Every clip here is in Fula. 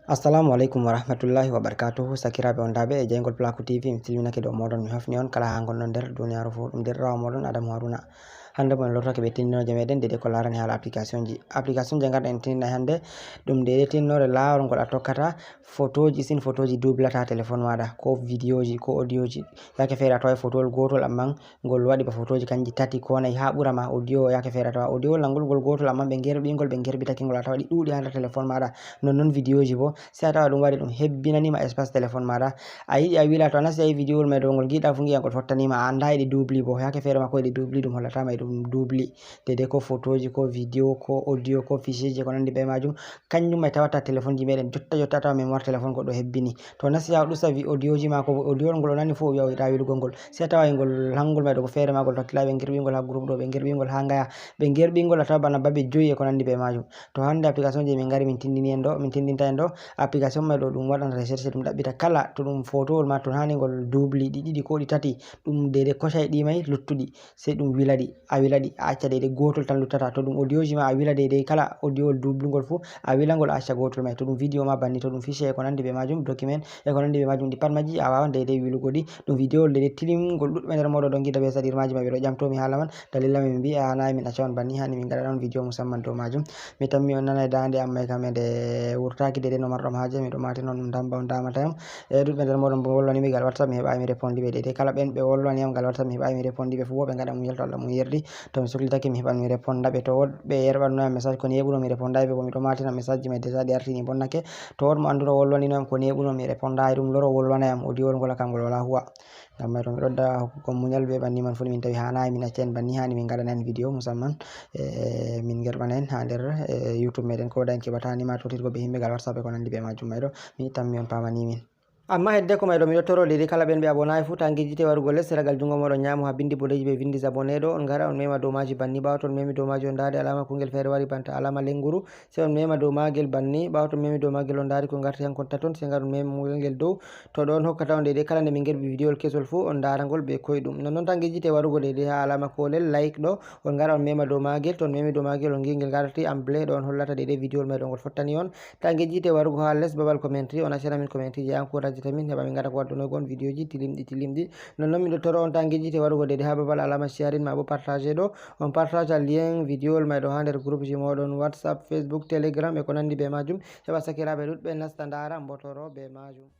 Assalamu alaikum warahmatullahi wabarakatuh. Sakiraɓe on daɓe e jeygol Plaku TV. Mi silminake dow moɗon, mi hofni on kala ha gonɗon nder duniyaru fu. Ɗum derɗirawo moɗon Adamu Haruna. Hande bo en lortake ɓe tindinoje meɗen dede ko larani hala application ji garɗa en tindina hande ɗum dede tinnore lawol ngol a tokkata photoji sin photoji dublata ha téléphone maɗa ko vidéo ji ko audio ji. Yake fere a tawai photowol gotol amma ngol waɗi ba photoji kanji tati ko nayi ha ɓurama. Audio yake fere a tawa audio langol ngol gotol amma ɓe gerbitake ngol a tawa ɗi ɗuɗi ha nder téléphone maɗa. Non vidéo ji bo sai a tawa ɗum waɗi ɗum hebbinanima espace téléphone maɗa. A yiɗi a wila to a nasti a yi vidéo mai dow ngol giɗa fu gi'a ngol fottanima a anda yiɗi dubli bo yake fere ma ko yiɗi dubli ɗum hollatama e ɗum dubli dede ko photoji ko vidéo ko audio ko fichier je ko nandi be majum kanjum mai tawata téléphone ji meɗen jotta tawa mémoire téléphone goɗɗo hebbini. To nasti ha ɗusta audio ji ma ko audio ngol o nani fu o wi'a o yiɗa wilugol ngol sai a tawa ngol hangol mai ɗo fere ma ngol tokkila ɓe gerbingol ha groupe ɗo ɓe gerbingol ha ngaya ɓe gerbingol a tawa bana babe 5 e ko nandi be majum. To hande application je min gari min tindinta en ɗo application mai ɗo ɗum waɗan recherche ɗum ɗaɓɓita kala to ɗum photowol ma to hani ngol dubli ɗiɗi ko ɗi tati ɗum dede koshai ɗi mai luttuɗi sai ɗum wilaɗi a wilaɗi a acca dede gotol tan luttata. To ɗum audio ji ma a wila dede kala audio dublugol fu a wilangol a acca gotol mai. To ɗum vidéo ma banni, to ɗum fichier e ko nandi be majum document e ko nandi be majum ɗi pat maji a wawan dede wilugo ɗi. Ɗum vidéo dede tilimgol ɗuɗɓe nder moɗo ɗon gida be saɗirmaji mai ɓe ɗo ƴamtomi hala man dalila min mbi hanayi min acca on banni hani min gaɗa on vidéo musamman dow majum. Mi tammi on nanai dande am mai kam ede wurtaki dede no marɗom haje miɗo matino on damba on damata yam e ɗuɗɓe nder moɗon bo wolwani mi gal WhatsApp mi heɓai mi repondi ɓe dede kala ɓen ɓe wolwani yam gal WhatsApp mi heɓai mi repondi ɓe fu bo ɓe gaɗa munyal to Allah mum yerdi to mi sohlitake mi heɓan mi reponda ɓe. To woɗɓe yerɓanno yam message ko neɓuno mi repondai ɓe bo miɗo matina message ji mai déjà ɗi artini bonnake. To woɗmo anduɗo wolwanino yam ko neɓuno mi repondai ɗum loro wolwana yam audio ngol kam ngol wala huwa. Ngam mai to miɗo da hokkugo munyal be banni man fu min tawi hanayi min acca en banni hani min gaɗana en vidéo musamman min gerɓana en ha nder YouTube meɗen ko da en keɓata nima totirgo be himɓe gal WhatsApp e ko nandi be majum mai ɗo mi tammi on pamani min. Amma hedde ko mai ɗo miɗo toro dede kala ɓen ɓe abonayi fu ta gejjite warugo les seragal jungo moɗon nyamu ha bindi bodeji ɓe vindi abonné ɗo on gara on mema dow maji banni ɓawo to on memi dow maji on dari alama kungel fere wari banta alama lenguru sai on mema dow magel banni ɓawo to on memi dow magel on dari ko garti hankon taton sai gaɗa on mema ngel dow to ɗon hokkata on dede kala nde min gerɓi vidéo kesol fu on daragol be koyɗum nonnon tan gejjite warugo dede ha alama kolel like ɗo on gara on mema dow magel to on memi dow magel on gingel garti amblé ɗo on hollata dede vidéo mai ɗo ngol fottani on ta gejjite warugo ha les babal commentary on accana min commentary je encourage tamin heɓa min gaɗa waddunogon vidéo ji tilimɗi nonnon miɗo toro on tan gejjite warugo dede ha babal alama sharing ma bo partage ɗo on partage lien vidéo mai ɗo ha nder groupe ji moɗon WhatsApp, Facebook, Telegram e ko nandi be majum heɓa sakiraɓe ɗuɗɓe nasta ndara mbotoro be majum.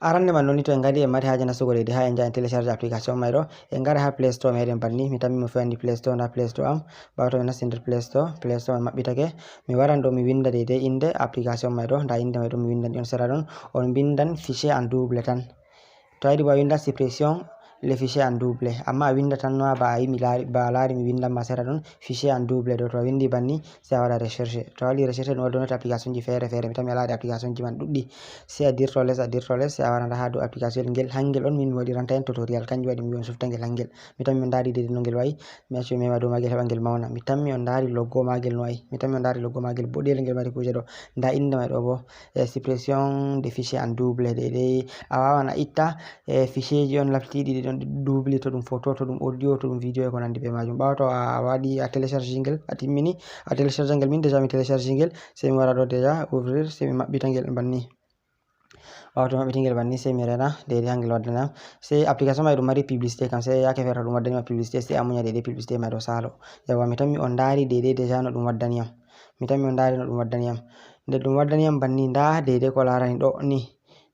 Arande man noni to en gadi en mari haje nastugo dede ha en jaha en télécharge application mai ɗo en gara ha Play Store meɗen banni mi tammi mo fe'andi Play Store nda Play Store am ɓawo to mi nasti nder Play Store mai maɓɓitake mi waran ɗo mi winda dede inde application mai ɗo nda inde mai ɗo mi windan on sera ɗon on bindan fichier en double tan to a yiɗi bo a winda suppression le fichier en double amma a winda tan no ba a lari mi windan ma sera ɗon fichier en double ɗo to a windi banni sai a waɗa recherche to a waɗi recherche ɗum waɗonata application ji fere fere mi tammi a lari application ji man ɗuɗɗi sai a dirto les sai a warata ha dow application ngel hangel on min mi waɗiranta en tutorial kanjum waɗi mi wi on sufta ngel hangel mi tammi on dari dede no ngel wayi mi acci mi mema dow magel heɓa ngel mauna mi tammi on dari logo magel no wayi mi tammi on dari logo magel boɗel ngel mari kuje ɗo nda inde mai ɗo bo suppression de fichier en double dede a wawan a itta fichier ji on laftiɗi ɗon double to ɗum photo to ɗum audio to ɗum vidéo e ko nandi be majum. Ɓawo to a waɗi a télécharge ngel a timmini a télécharge ngel min déjà mi télécharge ngel sai mi wara ɗo déjà ouvrir sai mi maɓɓita ngel banni ɓawo to maɓɓiti ngel banni sai mi rena dede ha ngel waddanam sai application mai ɗum mari publicité kam sai yake fere ɗum waddanima publicité sai a munya dede publicité mai ɗo salo yawa mi tammi on dari dede déjà no ɗum waddaniyam nde ɗum waddaniyam banni nda dede ko larani ɗo ni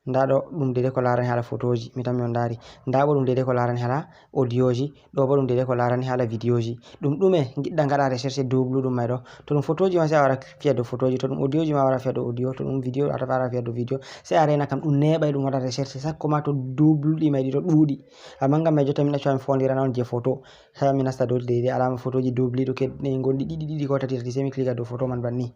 nda ɗo ɗum dede ko larani hala photoji mi tammi on dari nda bo ɗum dede ko larani hala audio ji ɗo bo ɗum dede ko larani hala vidéo ji ɗum ɗume giɗɗa gaɗa recherche dubluɗum mai ɗo to ɗum photoji ma sai a wara fiya dow photoji to ɗum audio ji ma wara fiya dow audio to ɗum vidéo a wara fiya dow vidéo sai a rena kam ɗum neɓai ɗum waɗa recherche sakko ma to dubluɗi mai ɗiɗo ɗuɗi amma ngam mai jotta min acca mi fondirana on je photo sai mi nasta dow dede alama photoji dubli ɗo gonɗi ɗiɗi ko tati sai mi clica dow photo man banni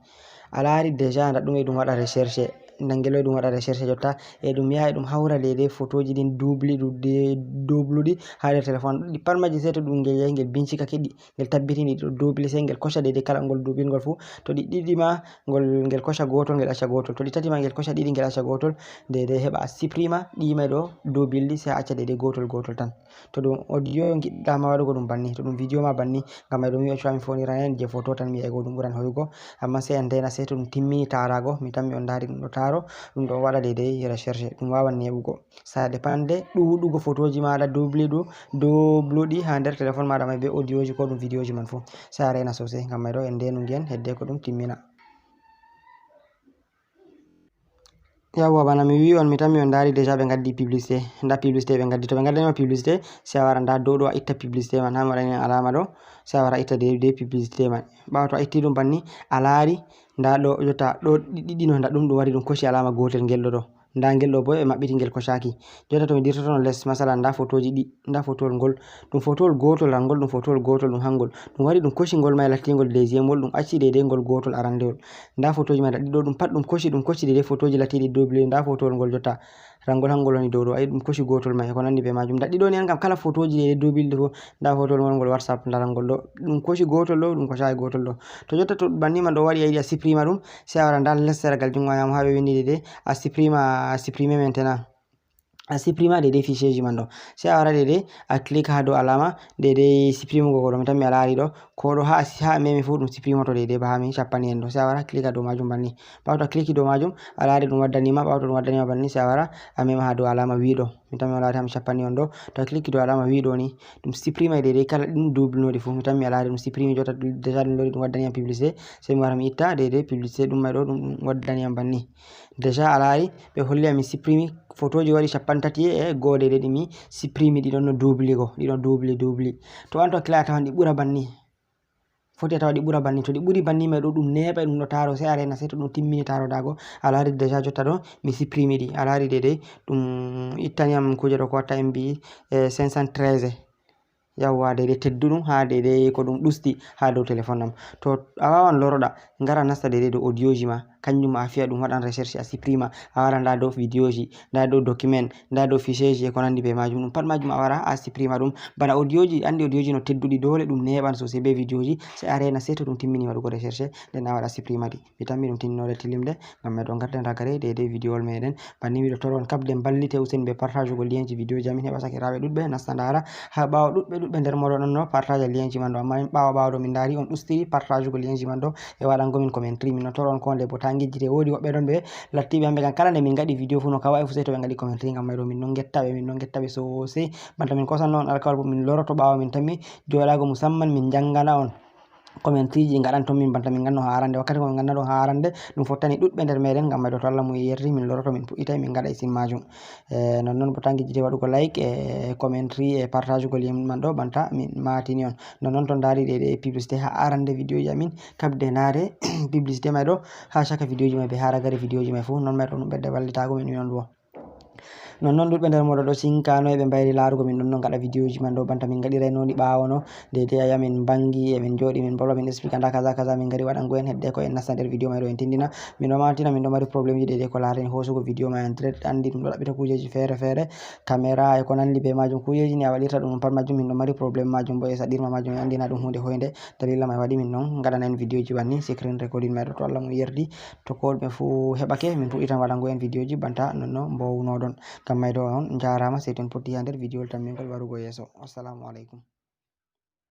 a lari déjà nda ɗume ɗum waɗa recherche nangelo dum wada recherche jotta e dum yaha dum hawra dede photoji din dobluɗi ha der téléphone di pat maji sai to dum ngel yahi ngel bincika kedi ngel tabbitini do dobli sai ngel kosha dede kala ngol dubilgol fu to di didi ma ngel kosha gotol ngel acca gotol to di tati ma ngel kosha didi ngel acca gotol dede heba siprima di mai do dobildi sai acca dede gotol tan to dum audio ngidda ma wadugo dum banni to dum video ma banni ngam mai dum wi mi fonira hen je photo tan mi ego dum buran hoyugo amma sai en dena sai to dum timmini tarago mi tammi on dari dum do taro dum do wada dede recherche dum wawan nebugo sa depende dudugo photoji mada dobludi ha der telephone mada mai be audioji ko dum videoji man fu sa rena sosai ngam mai do en denu ngen hedde ko dum timmina. Yawwa bana mi wi on mi tammi on dari deja be gaddi publicité nda publicité be gaddi to be gaddani ma publicité sai wara nda do a itta publicité man ha wadani alama do sai wara itta de publicité man bawo to a itti dum banni alari nda do jotta do didi no nda dum wari dum koshi alama gotel gel do nda gel do bo e mabbiti gel koshaki jotta to mi dirtoto non les masala nda photoji di nda photol gol dum photol gotol rangol dum photol gotol dum hangol dum wari dum koshi gol mai lattingol deuxième wol dum acci dede gol gotol arandewol nda photoji mai do dum pat dum koshi dede photoji latidi double nda photol gol jotta rangol hangol woni dodo ay dum koshi gotol mai ko nandi be majum dadi do ni an kam kala photoji dede double fu nda photol gol whatsapp ndarangol do dum koshi gotol do dum koshi gotol do to jotta to banni man do wari ayidi a supprima dum sai wara nda lessere gal jungo yam ha be windi dede a supprimer maintenant a supprima dede fichier ji man do sai a wara dede a click ha do alama dede supprime go mi tan mi alari do ko do ha memi fu dum supprime to dede ba ha mi chappani en do sai a wara click do majum banni bawo to click do majum alari dum waddani ma bawo to dum waddani ma banni sai a wara a mema ha do alama wi do mi tan mi alari ha mi chappani on do to click do alama wi do ni dum supprime dede kala dum double nodi fu mi tan mi alari dum supprime jota deja dum lori dum waddani am publicité sai mi wara mi itta dede publicité dum mai do dum waddani am banni deja alari be holli am mi supprime photoji wari 30 e go dede dimi supprime di don no double go di don double to anto click tawan di bura banni foti tawa di bura banni to di buri banni mai do dum neba dum no taro sai arena sai to dum timmini taro dago alari deja jotta do mi supprime di alari dede dum ittani am kuje do ko watta mb 513 yawwa dede teddudum ha dede ko dum dusti ha do telephone am to a wawan loroda ngara nasta dede do audioji ma kanjum a fiya dum wadan recherche a supprima a wara nda do videoji nda do document nda do ficheji e ko nandi be majum dum pat majum a wara a supprima dum bana audioji andi audioji no teddudi dole dum neban sosai be videoji sai a rena sai to dum timmini wadugo recherche den a wara supprima di mi tammi dum tinnore tilimde ngam me do garden ragare dede video wol meden banni mi do toron kabde ballite usen be partage go lienji video jamin heba sakirabe dudbe nasta ndara ha bawo dudbe nder modon non no partage lienji man do amma bawo do min dari on ustiri partage go lienji man do e wadan gomin commentary min no toron ko le botangijite wodi wobbe don be lattibe ambe kan kala ne min gadi video fu no kawai fu sai to be gadi commentary ngam mai do min non gettabe so sai banta min kosan non alkawal min loroto bawo min tammi jodago musamman min jangana on commentary ji ngadan to min banta min ganno harande wakkati ko min ganna do harande dum fottani dudbe nder meden ngam mai do to Allah mu yerri min loroto min puita min gada isin majum non botangi jide wadugo like e commentary e partage go lien man do banta min matini on non to dari de publicité ha arande video ji amin kabde nare publicité mai do ha chaka video ji mai be haragare video ji mai fu non mai do bedde wallitago min on do non dudbe nder modo do sinkano e be bayri larugo min non gada video ji man do banta min gadi renoni bawo no de aya min bangi e min jodi min bolo min explica nda kaza min gari wadan go en hedde ko en nasta der video mai do en tindina min do matina min do mari problem ji de ko laren hosugo video mai en direct andi dum do labbita kujeji fere camera e ko nandi be majum kujeji ni a wadita dum pat majum min do mari problem majum bo e sadirma majum andi na dum hunde hoynde dalila mai wadi min non gada en video ji banni screen recording mai do to Allah mu yerdi to ko be fu hebake min puditan wadan go en video ji banta non bo wono don kam mai do on jarama sei ton potti ha der video tan min gol warugo yeso assalamu alaikum.